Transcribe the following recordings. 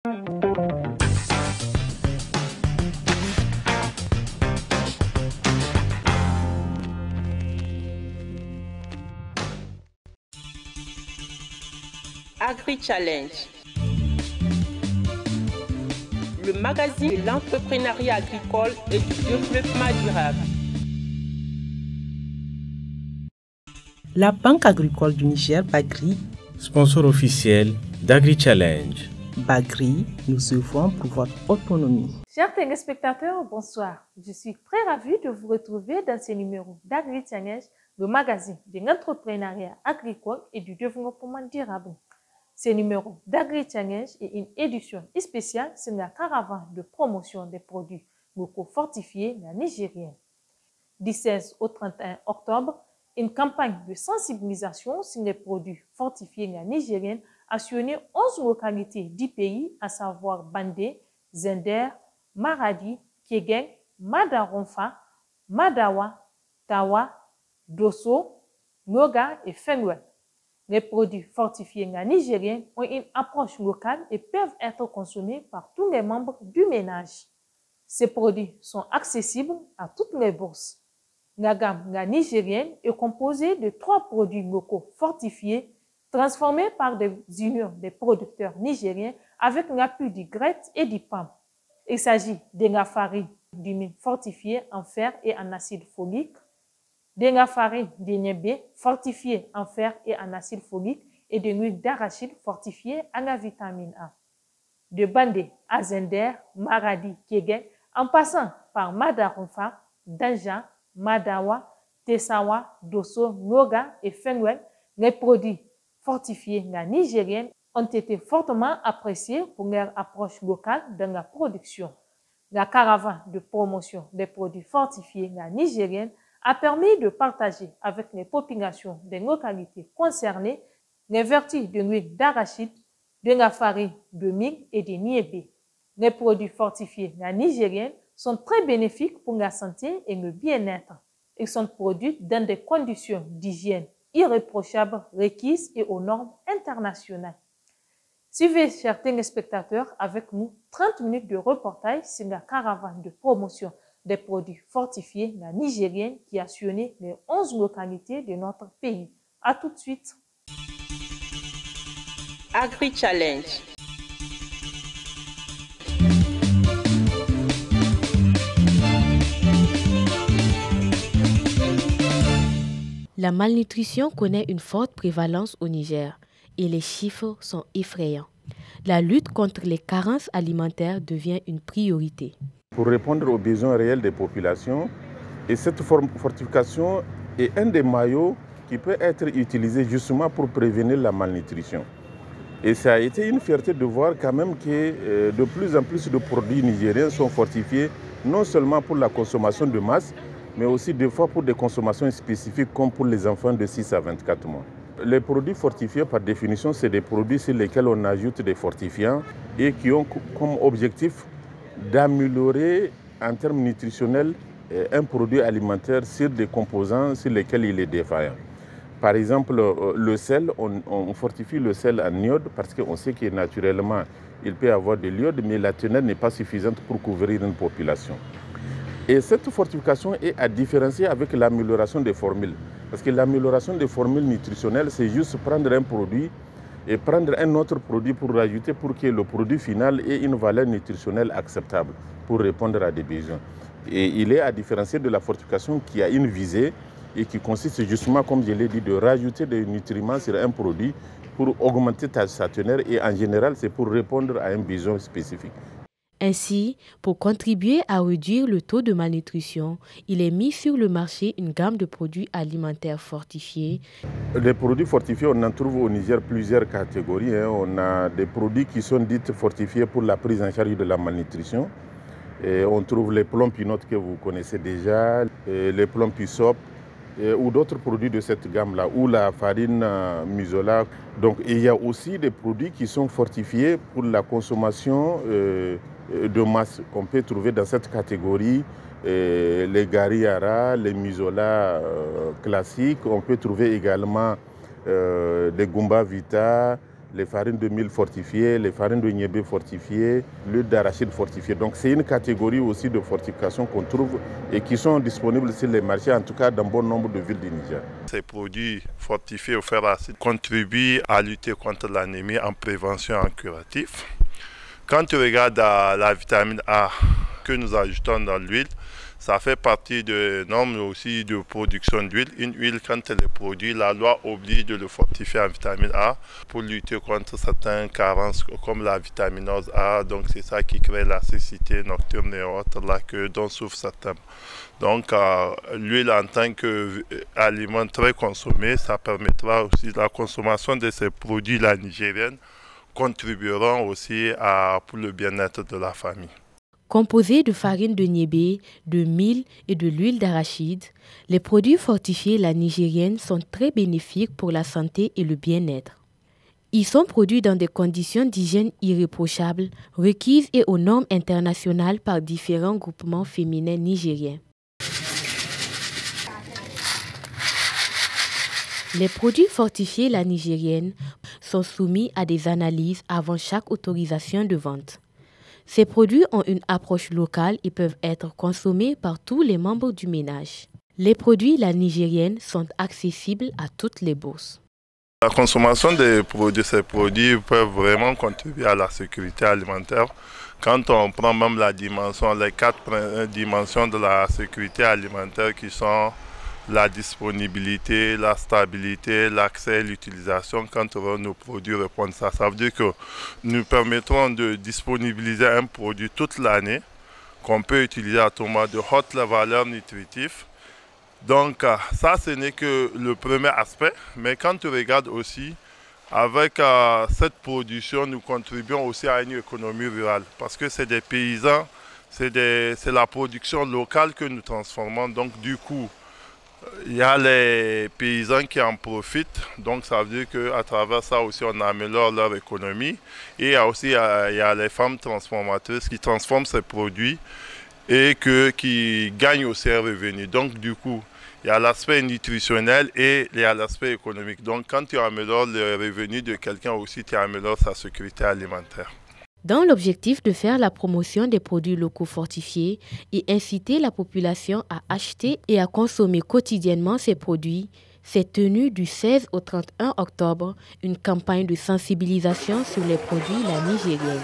Agri-Challenge, le magazine de l'entrepreneuriat agricole et du développement durable. La Banque agricole du Niger, Bagri, sponsor officiel d'Agri-Challenge. Bagri, nous œuvrons pour votre autonomie. Chers téléspectateurs, bonsoir. Je suis très ravie de vous retrouver dans ce numéro d'Agri-Challenge, le magazine de l'entrepreneuriat agricole et du développement durable. Ce numéro d'Agri-Challenge est une édition spéciale sur la caravane de promotion des produits locaux fortifiés nigériens. Du 16 au 31 octobre, une campagne de sensibilisation sur les produits fortifiés nigériens a sillonné 11 localités du pays, à savoir Bandé, Zender, Maradi, Kégen, Madaronfa, Madawa, Tawa, Dosso, Noga et Fengwe. Les produits fortifiés nigériens ont une approche locale et peuvent être consommés par tous les membres du ménage. Ces produits sont accessibles à toutes les bourses. La gamme nigérienne est composée de 3 produits locaux fortifiés transformés par des unions des producteurs nigériens avec l'appui du GRET et du PAM. Il s'agit de la farine d'huile fortifiée en fer et en acide folique, de la farine de niébé fortifiée en fer et en acide folique et de l'huile d'arachide fortifiée en la vitamine A. De Bandé à Zender, Maradi, Kégen, en passant par Madaronfa, Danja, Madawa, Tessawa, Dosso, Noga et Fengwen, les produits fortifiés nigériens ont été fortement appréciés pour leur approche locale dans la production. La caravane de promotion des produits fortifiés nigériens a permis de partager avec les populations des localités concernées les vertus de l'huile d'arachide, de la farine de mil et de niébé. Les produits fortifiés nigériens sont très bénéfiques pour la santé et le bien-être. Ils sont produits dans des conditions d'hygiène irréprochables requises et aux normes internationales. Suivez, chers téléspectateurs, avec nous 30 minutes de reportage sur la caravane de promotion des produits fortifiés nigériens qui a sillonné les 11 localités de notre pays. À tout de suite. Agri-Challenge. La malnutrition connaît une forte prévalence au Niger et les chiffres sont effrayants. La lutte contre les carences alimentaires devient une priorité. Pour répondre aux besoins réels des populations, et cette fortification est un des maillots qui peut être utilisé justement pour prévenir la malnutrition. Et ça a été une fierté de voir quand même que de plus en plus de produits nigériens sont fortifiés, non seulement pour la consommation de masse, mais aussi des fois pour des consommations spécifiques comme pour les enfants de 6 à 24 mois. Les produits fortifiés, par définition, c'est des produits sur lesquels on ajoute des fortifiants et qui ont comme objectif d'améliorer en termes nutritionnels un produit alimentaire sur des composants sur lesquels il est défaillant. Par exemple, le sel, on fortifie le sel en iode parce qu'on sait que naturellement, il peut avoir de l'iode, mais la teneur n'est pas suffisante pour couvrir une population. Et cette fortification est à différencier avec l'amélioration des formules. Parce que l'amélioration des formules nutritionnelles, c'est juste prendre un produit et prendre un autre produit pour rajouter pour que le produit final ait une valeur nutritionnelle acceptable pour répondre à des besoins. Et il est à différencier de la fortification qui a une visée et qui consiste justement, comme je l'ai dit, de rajouter des nutriments sur un produit pour augmenter sa teneur et en général, c'est pour répondre à un besoin spécifique. Ainsi, pour contribuer à réduire le taux de malnutrition, il est mis sur le marché une gamme de produits alimentaires fortifiés. Les produits fortifiés, on en trouve au Niger plusieurs catégories. On a des produits qui sont dits fortifiés pour la prise en charge de la malnutrition. Et on trouve les plombs pinottes que vous connaissez déjà, les plombs pisop, ou d'autres produits de cette gamme-là, ou la farine musola. Donc il y a aussi des produits qui sont fortifiés pour la consommation de masse qu'on peut trouver dans cette catégorie, les gariara, les musola classiques. On peut trouver également des gumba vita, les farines de mil fortifiées, les farines de niébé fortifiées, l'huile d'arachide fortifiée. Donc c'est une catégorie aussi de fortification qu'on trouve et qui sont disponibles sur les marchés, en tout cas dans bon nombre de villes du Niger. Ces produits fortifiés au fer acide contribuent à lutter contre l'anémie en prévention et en curatif. Quand tu regardes la vitamine A que nous ajoutons dans l'huile, ça fait partie des normes aussi de production d'huile. Une huile, quand elle est produite, la loi oblige de le fortifier en vitamine A pour lutter contre certaines carences comme la vitaminose A. Donc c'est ça qui crée la cécité nocturne et autres là dont souffrent certains. Donc l'huile en tant qu'aliment très consommé, ça permettra aussi la consommation de ces produits-là nigériens contribueront aussi pour le bien-être de la famille. Composés de farine de niébé, de mil et de l'huile d'arachide, les produits fortifiés la nigérienne sont très bénéfiques pour la santé et le bien-être. Ils sont produits dans des conditions d'hygiène irréprochables, requises et aux normes internationales par différents groupements féminins nigériens. Les produits fortifiés la nigérienne sont soumis à des analyses avant chaque autorisation de vente. Ces produits ont une approche locale et peuvent être consommés par tous les membres du ménage. Les produits la nigérienne sont accessibles à toutes les bourses. La consommation de ces produits peut vraiment contribuer à la sécurité alimentaire. Quand on prend même les 4 dimensions de la sécurité alimentaire qui sont la disponibilité, la stabilité, l'accès et l'utilisation, quand nos produits répondent à ça, ça veut dire que nous permettrons de disponibiliser un produit toute l'année qu'on peut utiliser à tout moment de haute valeur nutritive. Donc ça, ce n'est que le premier aspect, mais quand tu regardes aussi, avec cette production, nous contribuons aussi à une économie rurale parce que c'est des paysans, c'est la production locale que nous transformons, donc du coup, il y a les paysans qui en profitent, donc ça veut dire qu'à travers ça aussi on améliore leur économie. Et il y a aussi il y a les femmes transformatrices qui transforment ces produits et qui gagnent aussi un revenu. Donc du coup, il y a l'aspect nutritionnel et il y a l'aspect économique. Donc quand tu améliores le revenu de quelqu'un aussi, tu améliores sa sécurité alimentaire. Dans l'objectif de faire la promotion des produits locaux fortifiés et inciter la population à acheter et à consommer quotidiennement ces produits, s'est tenue du 16 au 31 octobre une campagne de sensibilisation sur les produits la nigérienne.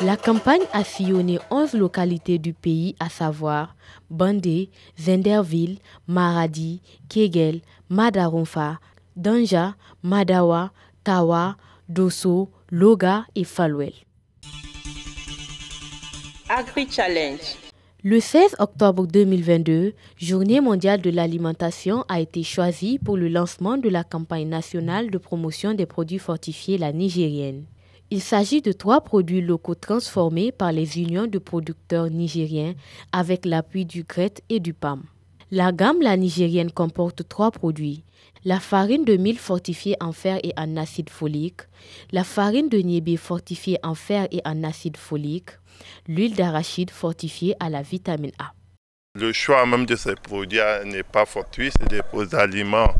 La campagne a sillonné 11 localités du pays, à savoir Bandé, Zenderville, Maradi, Kegel, Madaronfa, Danja, Madawa, Tawa, Dosso, Loga et Falouel. Agri-Challenge. Le 16 octobre 2022, Journée mondiale de l'alimentation a été choisie pour le lancement de la campagne nationale de promotion des produits fortifiés la nigérienne. Il s'agit de 3 produits locaux transformés par les unions de producteurs nigériens avec l'appui du GRET et du PAM. La gamme la nigérienne comporte 3 produits. La farine de mil fortifiée en fer et en acide folique, la farine de niébé fortifiée en fer et en acide folique, l'huile d'arachide fortifiée à la vitamine A. Le choix même de ces produits n'est pas fortuit, c'est des aliments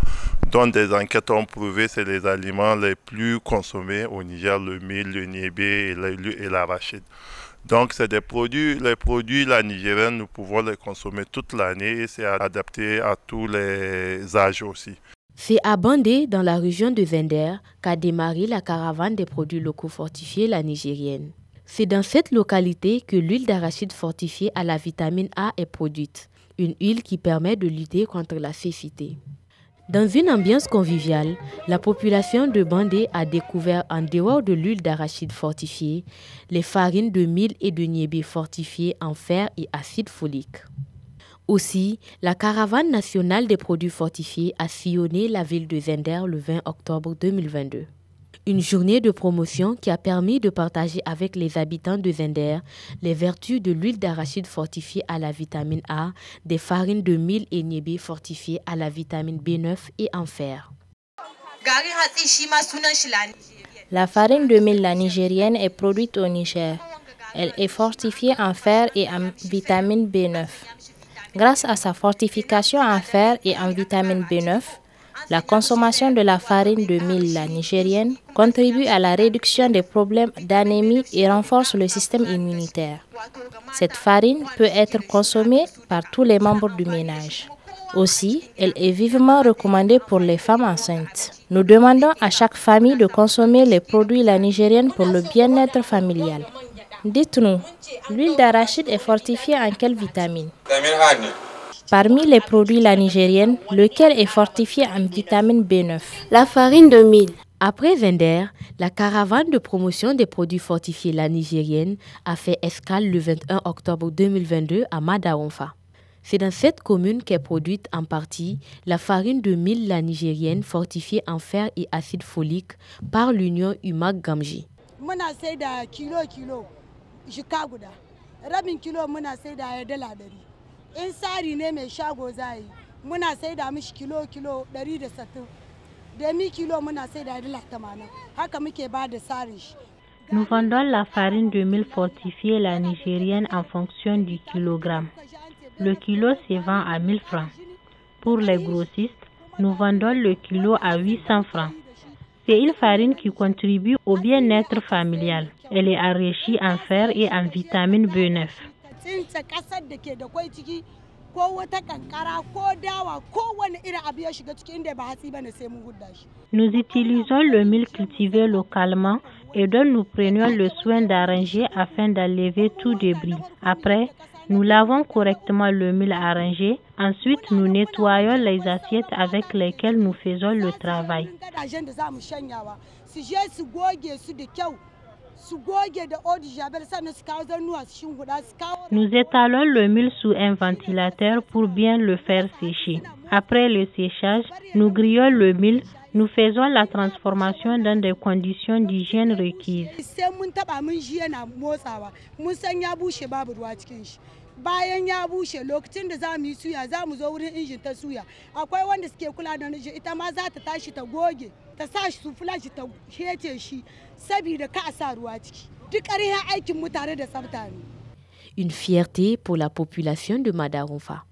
dont des enquêtes ont prouvé que c'est les aliments les plus consommés au Niger, le mil, le niébé et l'arachide. Donc c'est les produits la nigérienne, nous pouvons les consommer toute l'année et c'est adapté à tous les âges aussi. C'est à Bandé, dans la région de Zender, qu'a démarré la caravane des produits locaux fortifiés la nigérienne. C'est dans cette localité que l'huile d'arachide fortifiée à la vitamine A est produite, une huile qui permet de lutter contre la cécité. Dans une ambiance conviviale, la population de Bandé a découvert, en dehors de l'huile d'arachide fortifiée, les farines de mil et de niébé fortifiées en fer et acide folique. Aussi, la caravane nationale des produits fortifiés a sillonné la ville de Zender le 20 octobre 2022. Une journée de promotion qui a permis de partager avec les habitants de Zender les vertus de l'huile d'arachide fortifiée à la vitamine A, des farines de mil et niébé fortifiées à la vitamine B9 et en fer. La farine de mil la nigérienne est produite au Niger. Elle est fortifiée en fer et en vitamine B9. Grâce à sa fortification en fer et en vitamine B9, la consommation de la farine de mil la nigérienne contribue à la réduction des problèmes d'anémie et renforce le système immunitaire. Cette farine peut être consommée par tous les membres du ménage. Aussi, elle est vivement recommandée pour les femmes enceintes. Nous demandons à chaque famille de consommer les produits la nigérienne pour le bien-être familial. Dites-nous, l'huile d'arachide est fortifiée en quelle vitamine? Parmi les produits la nigérienne, lequel est fortifié en vitamine B9? La farine de mil. Après Zender, la caravane de promotion des produits fortifiés la nigérienne a fait escale le 21 octobre 2022 à Madaronfa. C'est dans cette commune qu'est produite en partie la farine de mil la nigérienne fortifiée en fer et acide folique par l'Union UMAG Gamji. Muna sai da kilo jika guda rabin kilo muna sai da dala 100 in sari ne mai shago zai muna sai da mishi kilo 160 demi kilo muna sai da dala 80 haka muke ba da sarin shi. Nous vendons la farine de mil fortifiée la nigérienne en fonction du kilogramme. Le kilo se vend à 1000 francs. Pour les grossistes, nous vendons le kilo à 800 francs. C'est une farine qui contribue au bien-être familial. Elle est enrichie en fer et en vitamine B9. Nous utilisons le mil cultivé localement et dont nous prenions le soin d'arranger afin d'enlever tout débris. Après, nous lavons correctement le mil arrangé. Ensuite, nous nettoyons les assiettes avec lesquelles nous faisons le travail. Nous étalons le mil sous un ventilateur pour bien le faire sécher. Après le séchage, nous grillons le mil. Nous faisons la transformation dans des conditions d'hygiène requises. Bayan ya bushe lokacin da zamu yi suya zamu zo wurin injin ta suya akwai wanda suke kula da injin ita ma za ta tashi ta goge ta sa shi su flash ta hece shi saboda ka sa ruwa ciki duk ƙarya aikin mu tare da tsafta ne. Une fierté pour la population de Madaronfa.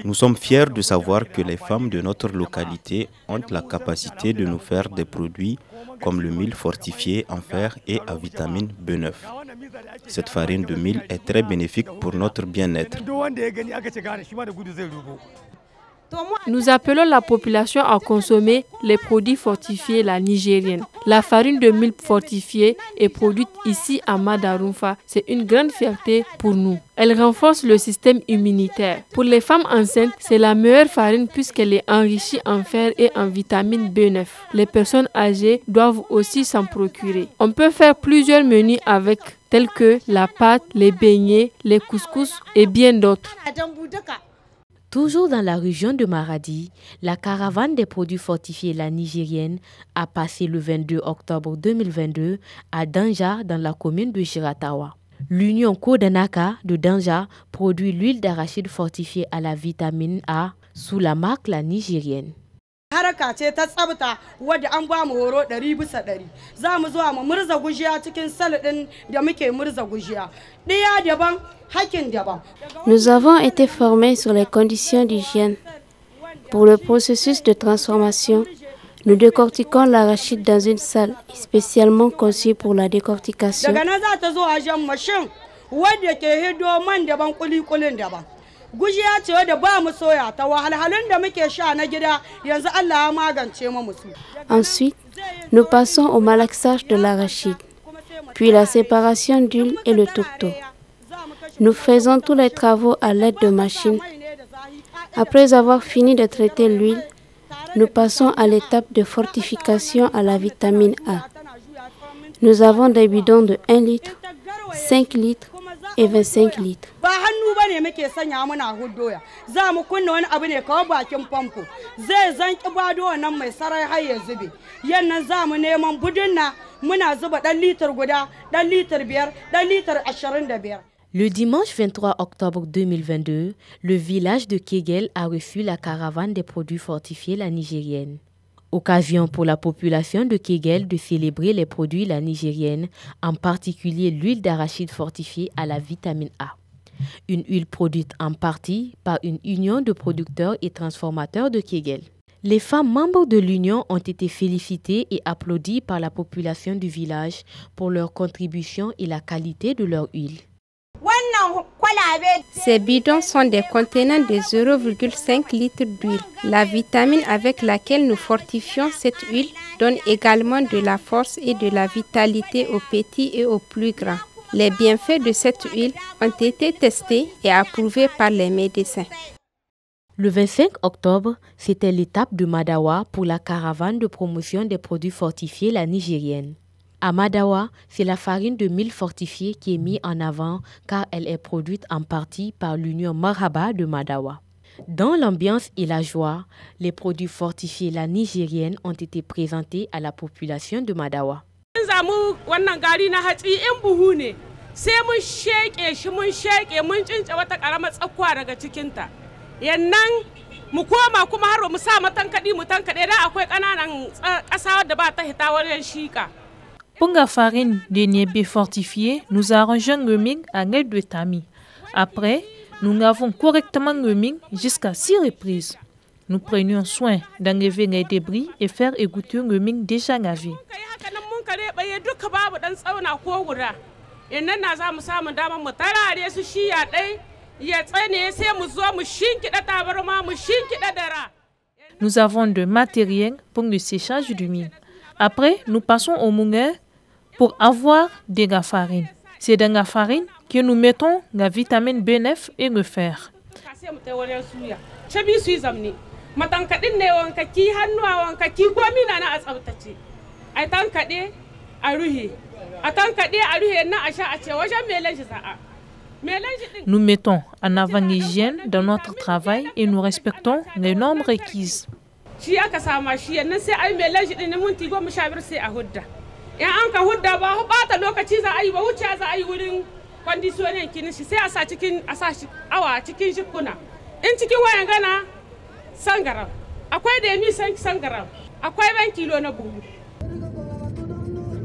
Nous sommes fiers de savoir que les femmes de notre localité ont la capacité de nous faire des produits comme le mil fortifié en fer et à vitamine B9. Cette farine de mil est très bénéfique pour notre bien-être. Nous appelons la population à consommer les produits fortifiés la nigérienne. La farine de mil fortifiée est produite ici à Madaronfa. C'est une grande fierté pour nous. Elle renforce le système immunitaire. Pour les femmes enceintes, c'est la meilleure farine puisqu'elle est enrichie en fer et en vitamine B9. Les personnes âgées doivent aussi s'en procurer. On peut faire plusieurs menus avec, tels que la pâte, les beignets, les couscous et bien d'autres. Toujours dans la région de Maradi, la caravane des produits fortifiés la nigérienne a passé le 22 octobre 2022 à Danja dans la commune de Shiratawa. L'Union Kodanaka de Danja produit l'huile d'arachide fortifiée à la vitamine A sous la marque la nigérienne. Haraka ce ta tsabta wadda an ba mu horo 100%. Za mu zo mu murza gujiya cikin saladin da muke murza gujiya. Diya daban, hakin daban. Nous avons été formés sur les conditions d'hygiène. Pour le processus de transformation, nous décortiquons l'arachide dans une salle spécialement conçue pour la décortication. Daga nan za ta zo a jan mashin wadda ke hido man daban kulikulin daban. Gujiya ce wadda ba mu soya ta wahalhalun da muke sha na gida yanzu Allah ya magance mu musu. Ensuite, nous passons au malaxage de l'arachide, puis la séparation d'huile et le tourteau. Nous faisons tous les travaux à l'aide de machines. Après avoir fini de traiter l'huile, nous passons à l'étape de fortification à la vitamine A. Nous avons des bidons de 1 litre, 5 litres et 25 litres. Ba hannu bane muke sanya muna huddoya. Za mu kunna wani abu ne kawai bakin famfo. Zai zanki bado wannan mai sarai har ya zube. Yannan za mu neman budunna muna zuba dan litar guda, dan litar 5, dan litar 25. Le dimanche 23 octobre 2022, le village de Kegel a reçu la caravane des produits fortifiés la nigérienne. Occasion pour la population de Kegel de célébrer les produits la nigérienne, en particulier l'huile d'arachide fortifiée à la vitamine A. une huile produite en partie par une union de producteurs et transformateurs de Kegel. Les femmes membres de l'union ont été félicitées et applaudies par la population du village pour leur contribution et la qualité de leur huile. Ces bidons sont des contenants de 0,5 litres d'huile. La vitamine avec laquelle nous fortifions cette huile donne également de la force et de la vitalité aux petits et aux plus grands. Les bienfaits de cette huile ont été testés et approuvés par les médecins. Le 25 octobre, c'était l'étape de Madawa pour la caravane de promotion des produits fortifiés la nigérienne. À Madawa, c'est la farine de mil fortifiée qui est mise en avant car elle est produite en partie par l'Union Marhaba de Madawa. Dans l'ambiance et la joie, les produits fortifiés la nigérienne ont été présentés à la population de Madawa. Pour la farine de niébé fortifiée, nous arrangeons le ming à l'aide de tamis. Après, nous lavons correctement le ming jusqu'à 6 reprises. Nous prenions soin d'enlever les débris et faire égoutter le ming déjà lavé. Nous avons de matériel pour le séchage du ming. Après, nous passons au moulin pour avoir de la farine. C'est dans la farine que nous mettons la vitamine B9 et le fer. Nous mettons en avant l'hygiène dans notre travail et nous respectons les normes requises.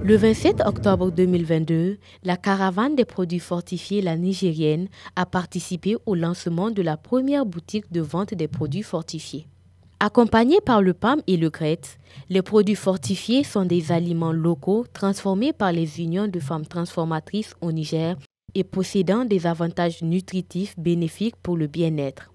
Le 27 octobre 2022, la caravane des produits fortifiés la nigérienne a participé au lancement de la première boutique de vente des produits fortifiés. Accompagnés par le PAM et le GRET, les produits fortifiés sont des aliments locaux transformés par les unions de femmes transformatrices au Niger et possédant des avantages nutritifs bénéfiques pour le bien-être.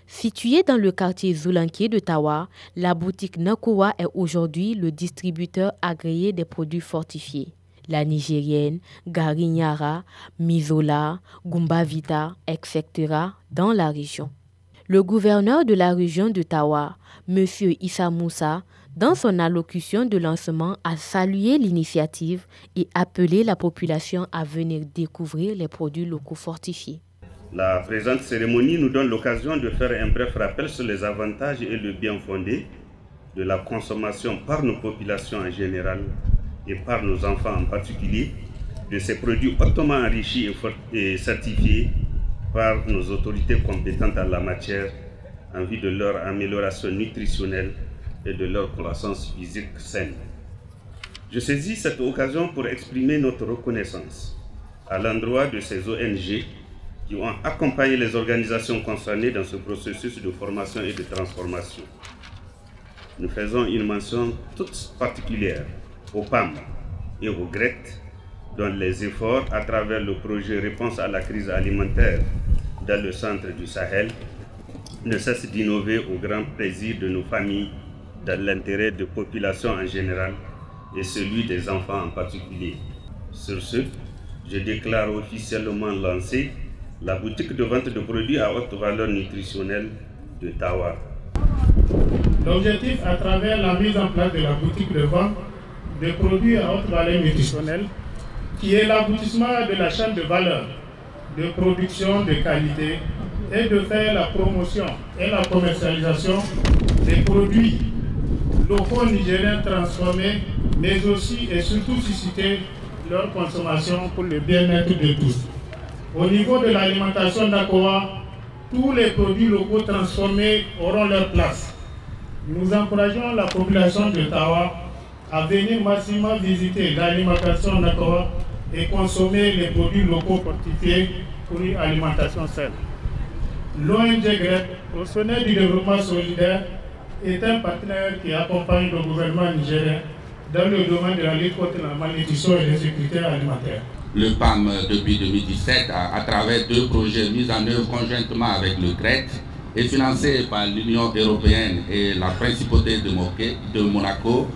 Située dans le quartier Zoulanké de Tawa, la boutique Nakowa est aujourd'hui le distributeur agréé des produits fortifiés. La nigérienne, Garinyara, Mizola, Gumbavita, etc. dans la région. Le gouverneur de la région de Tawa, M. Issa Moussa, dans son allocution de lancement, a salué l'initiative et appelé la population à venir découvrir les produits locaux fortifiés. La présente cérémonie nous donne l'occasion de faire un bref rappel sur les avantages et le bien fondé de la consommation par nos populations en général et par nos enfants en particulier de ces produits hautement enrichis et certifiés par nos autorités compétentes en la matière en vue de leur amélioration nutritionnelle et de leur croissance physique saine. Je saisis cette occasion pour exprimer notre reconnaissance à l'endroit de ces ONG qui ont accompagné les organisations concernées dans ce processus de formation et de transformation. Nous faisons une mention toute particulière au PAM et au GRET, dont les efforts à travers le projet Réponse à la crise alimentaire dans le centre du Sahel ne cessent d'innover au grand plaisir de nos familles, dans l'intérêt des populations en général et celui des enfants en particulier. Sur ce, je déclare officiellement lancée la boutique de vente de produits à haute valeur nutritionnelle de Tawa. L'objectif à travers la mise en place de la boutique de vente de produits à haute valeur nutritionnelle, qui est l'aboutissement de la chaîne de valeur de production de qualité, est de faire la promotion et la commercialisation des produits locaux nigériens transformés, mais aussi et surtout susciter leur consommation pour le bien-être de tous. Au niveau de l'alimentation d'Akowa, tous les produits locaux transformés auront leur place. Nous encourageons la population de Tawa à venir massivement visiter l'alimentation d'Akowa et consommer les produits locaux fortifiés pour une alimentation saine. L'ONG GREP, au sommet du développement solidaire, est un partenaire qui accompagne le gouvernement nigérien dans le domaine de la lutte contre la malnutrition et l'insécurité alimentaire. Le PAM, depuis 2017, à travers 2 projets mis en œuvre conjointement avec le GREC, est financé par l'Union européenne et la Principauté de Monaco,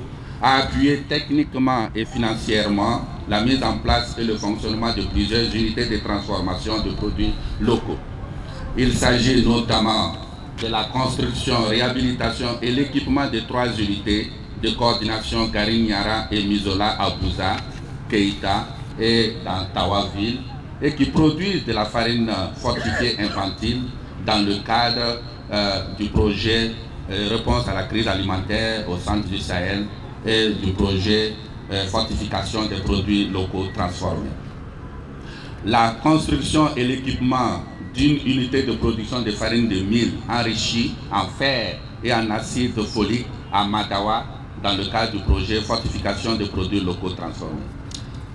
a appuyé techniquement et financièrement la mise en place et le fonctionnement de plusieurs unités de transformation de produits locaux. Il s'agit notamment de la construction, réhabilitation et l'équipement de 3 unités de coordination Garignara et Mizola à Bouza, Keita et dans Tawaville, et qui produisent de la farine fortifiée infantile dans le cadre du projet Réponse à la crise alimentaire au centre du Sahel et du projet Fortification des produits locaux transformés. La construction et l'équipement d'une unité de production de farine de mil enrichie en fer et en acide folique à Madawa dans le cadre du projet Fortification des produits locaux transformés.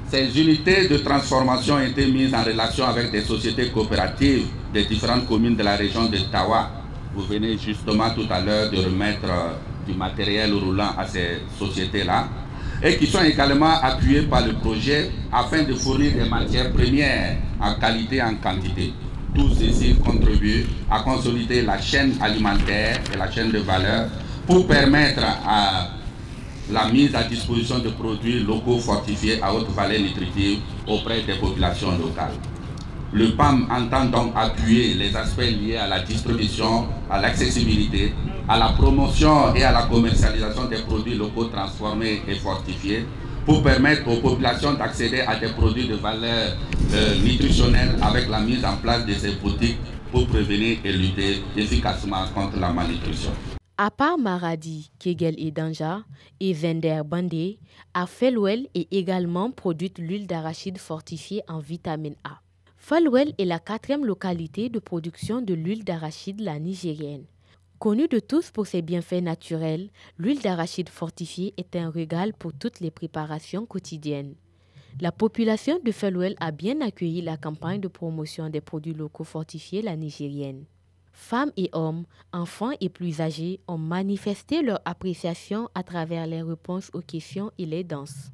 Ces unités de transformation ont été mises en relation avec des sociétés coopératives des différentes communes de la région de Tawa. Vous venez justement tout à l'heure de remettre du matériel roulant à ces sociétés-là, et qui sont également appuyées par le projet afin de fournir des matières premières en qualité et en quantité. Tout ceci contribue à consolider la chaîne alimentaire et la chaîne de valeur pour permettre à la mise à disposition de produits locaux fortifiés à haute valeur nutritive auprès des populations locales. Le PAM entend donc appuyer les aspects liés à la distribution, à l'accessibilité, à la promotion et à la commercialisation des produits locaux transformés et fortifiés pour permettre aux populations d'accéder à des produits de valeur nutritionnelle avec la mise en place de ces boutiques pour prévenir et lutter efficacement contre la malnutrition. À part Maradi, Kegel et Danja, et Vender Bandé, à Felwell est également produite l'huile d'arachide fortifiée en vitamine A. Felwell est la 4e localité de production de l'huile d'arachide la nigérienne. Connue de tous pour ses bienfaits naturels, l'huile d'arachide fortifiée est un régal pour toutes les préparations quotidiennes. La population de Felwell a bien accueilli la campagne de promotion des produits locaux fortifiés la nigérienne. Femmes et hommes, enfants et plus âgés ont manifesté leur appréciation à travers les réponses aux questions et les danses.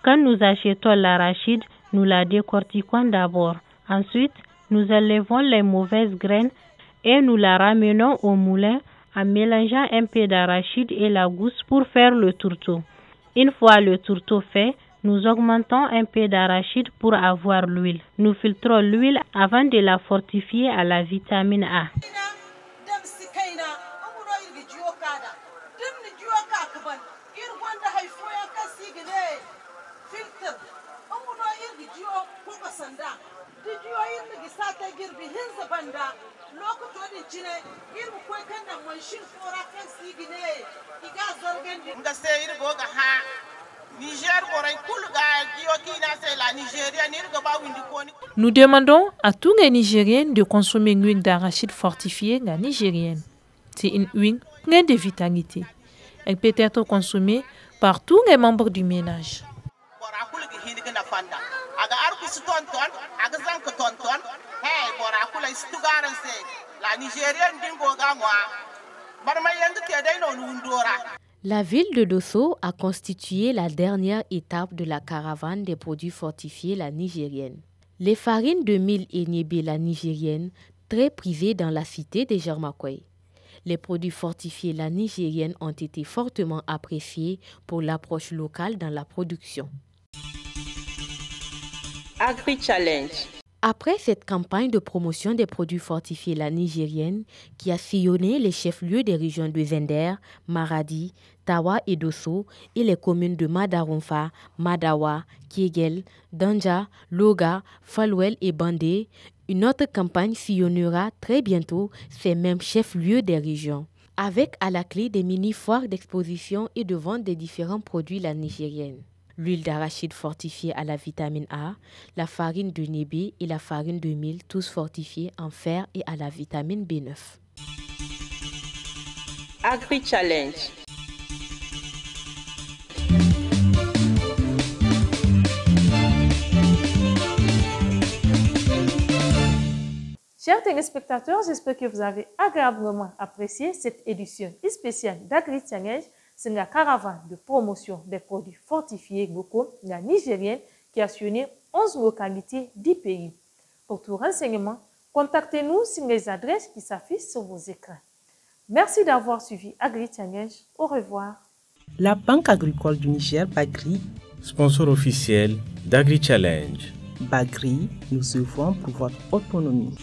Quand nous achetons l'arachide, nous la décortiquons d'abord. Ensuite, nous enlevons les mauvaises graines et nous la ramenons au moulin en mélangeant un peu d'arachide et la gousse pour faire le tourteau. Une fois le tourteau fait, nous augmentons un peu d'arachide pour avoir l'huile. Nous filtrons l'huile avant de la fortifier à la vitamine A. Nous demandons à tous les Nigériens de consommer une huile d'arachide fortifiée la nigérienne. C'est une huile pleine de vitalité. Elle peut être consommée par tous les membres du ménage. La ville de Dosso a constitué la dernière étape de la caravane des produits fortifiés la nigérienne. Les farines de mil et niébé la nigérienne, très prisées dans la cité des Jarmakoy. Les produits fortifiés la nigérienne ont été fortement appréciés pour l'approche locale dans la production. Agri-Challenge. Après cette campagne de promotion des produits fortifiés la nigérienne qui a sillonné les chefs-lieux des régions de Zender, Maradi, Tawa et Dosso et les communes de Madarumfa, Madawa, Kegel, Danja, Loga, Falwell et Bandé, une autre campagne sillonnera très bientôt ces mêmes chefs-lieux des régions, avec à la clé des mini-foires d'exposition et de vente des différents produits la nigérienne. l'huile d'arachide fortifiée à la vitamine A, la farine de nébé et la farine de mil, tous fortifiés en fer et à la vitamine B9. Agri-Challenge. Chers téléspectateurs, j'espère que vous avez agréablement apprécié cette édition spéciale d'Agri-Challenge. C'est la caravane de promotion des produits fortifiés locaux, la nigérienne, qui a sillonné 11 localités du pays. Pour tout renseignement, contactez-nous sur les adresses qui s'affichent sur vos écrans. Merci d'avoir suivi Agri-Challenge. Au revoir. La Banque agricole du Niger, Bagri, sponsor officiel d'Agri-Challenge. Bagri, nous œuvrons pour votre autonomie.